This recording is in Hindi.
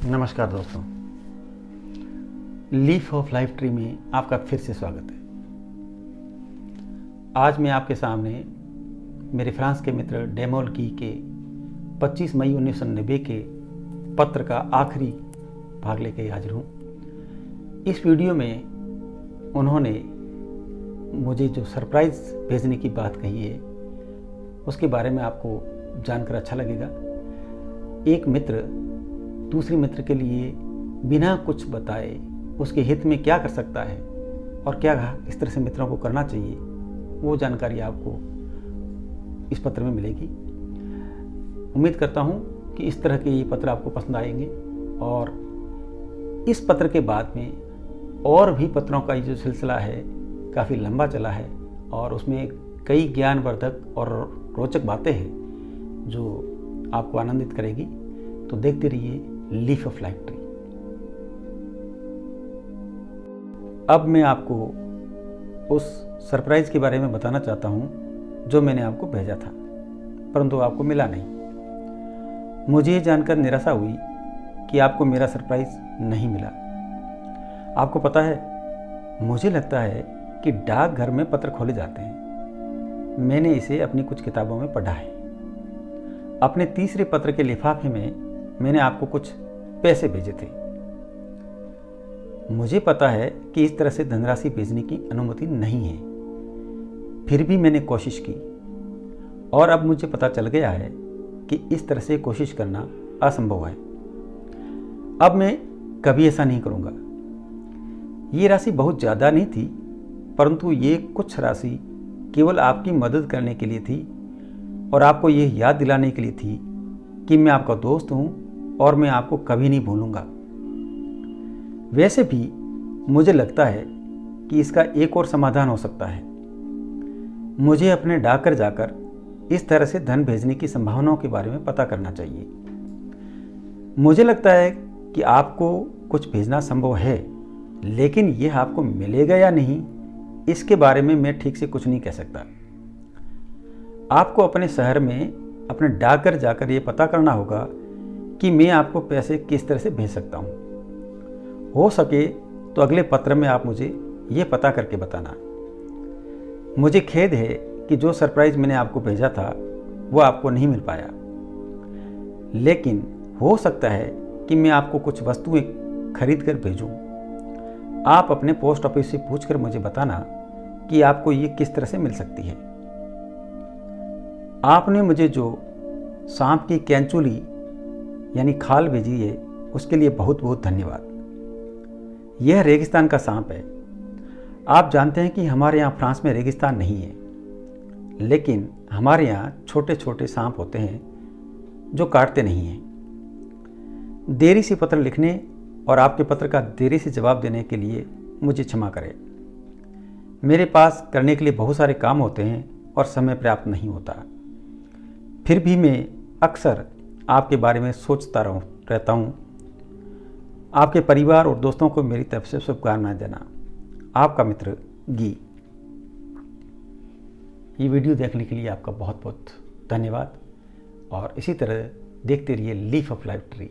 नमस्कार दोस्तों, लीफ ऑफ लाइफ ट्री में आपका फिर से स्वागत है। आज मैं आपके सामने मेरे फ्रांस के मित्र डेमोल की के 25 मई 1990 के पत्र का आखिरी भाग लेके हाजिर हूँ। इस वीडियो में उन्होंने मुझे जो सरप्राइज़ भेजने की बात कही है उसके बारे में आपको जानकर अच्छा लगेगा। एक मित्र दूसरे मित्र के लिए बिना कुछ बताए उसके हित में क्या कर सकता है और क्या इस तरह से मित्रों को करना चाहिए, वो जानकारी आपको इस पत्र में मिलेगी। उम्मीद करता हूँ कि इस तरह के ये पत्र आपको पसंद आएंगे और इस पत्र के बाद में और भी पत्रों का ये जो सिलसिला है काफ़ी लंबा चला है और उसमें कई ज्ञानवर्धक और रोचक बातें हैं जो आपको आनंदित करेगी। तो देखते रहिए लीफ ऑफ लाइफ ट्री। अब मैं आपको उस सरप्राइज के बारे में बताना चाहता हूं जो मैंने आपको भेजा था, परंतु आपको मिला नहीं। मुझे ये जानकर निराशा हुई कि आपको मेरा सरप्राइज नहीं मिला। आपको पता है, मुझे लगता है कि डाकघर में पत्र खोले जाते हैं। मैंने इसे अपनी कुछ किताबों में पढ़ा है। अपने तीसरे पत्र के लिफाफे में मैंने आपको कुछ पैसे भेजे थे। मुझे पता है कि इस तरह से धनराशि भेजने की अनुमति नहीं है, फिर भी मैंने कोशिश की और अब मुझे पता चल गया है कि इस तरह से कोशिश करना असंभव है। अब मैं कभी ऐसा नहीं करूँगा। ये राशि बहुत ज़्यादा नहीं थी, परंतु ये कुछ राशि केवल आपकी मदद करने के लिए थी और आपको ये याद दिलाने के लिए थी कि मैं आपका दोस्त हूँ और मैं आपको कभी नहीं भूलूंगा। वैसे भी मुझे लगता है कि इसका एक और समाधान हो सकता है। मुझे अपने डाकघर जाकर इस तरह से धन भेजने की संभावनाओं के बारे में पता करना चाहिए। मुझे लगता है कि आपको कुछ भेजना संभव है, लेकिन यह आपको मिलेगा या नहीं इसके बारे में मैं ठीक से कुछ नहीं कह सकता। आपको अपने शहर में अपने डाकघर जाकर यह पता करना होगा कि मैं आपको पैसे किस तरह से भेज सकता हूँ। हो सके तो अगले पत्र में आप मुझे ये पता करके बताना। मुझे खेद है कि जो सरप्राइज़ मैंने आपको भेजा था वो आपको नहीं मिल पाया, लेकिन हो सकता है कि मैं आपको कुछ वस्तुएं खरीद कर भेजूँ। आप अपने पोस्ट ऑफिस से पूछकर मुझे बताना कि आपको ये किस तरह से मिल सकती है। आपने मुझे जो सांप की कैंचुली यानी खाल भेजी है उसके लिए बहुत बहुत धन्यवाद। यह रेगिस्तान का सांप है। आप जानते हैं कि हमारे यहाँ फ्रांस में रेगिस्तान नहीं है, लेकिन हमारे यहाँ छोटे छोटे सांप होते हैं जो काटते नहीं हैं। देरी से पत्र लिखने और आपके पत्र का देरी से जवाब देने के लिए मुझे क्षमा करें। मेरे पास करने के लिए बहुत सारे काम होते हैं और समय पर्याप्त नहीं होता। फिर भी मैं अक्सर आपके बारे में सोचता रहता हूँ। आपके परिवार और दोस्तों को मेरी तरफ से शुभकामनाएं देना। आपका मित्र गी। ये वीडियो देखने के लिए आपका बहुत बहुत धन्यवाद और इसी तरह देखते रहिए लीफ ऑफ लाइफ ट्री।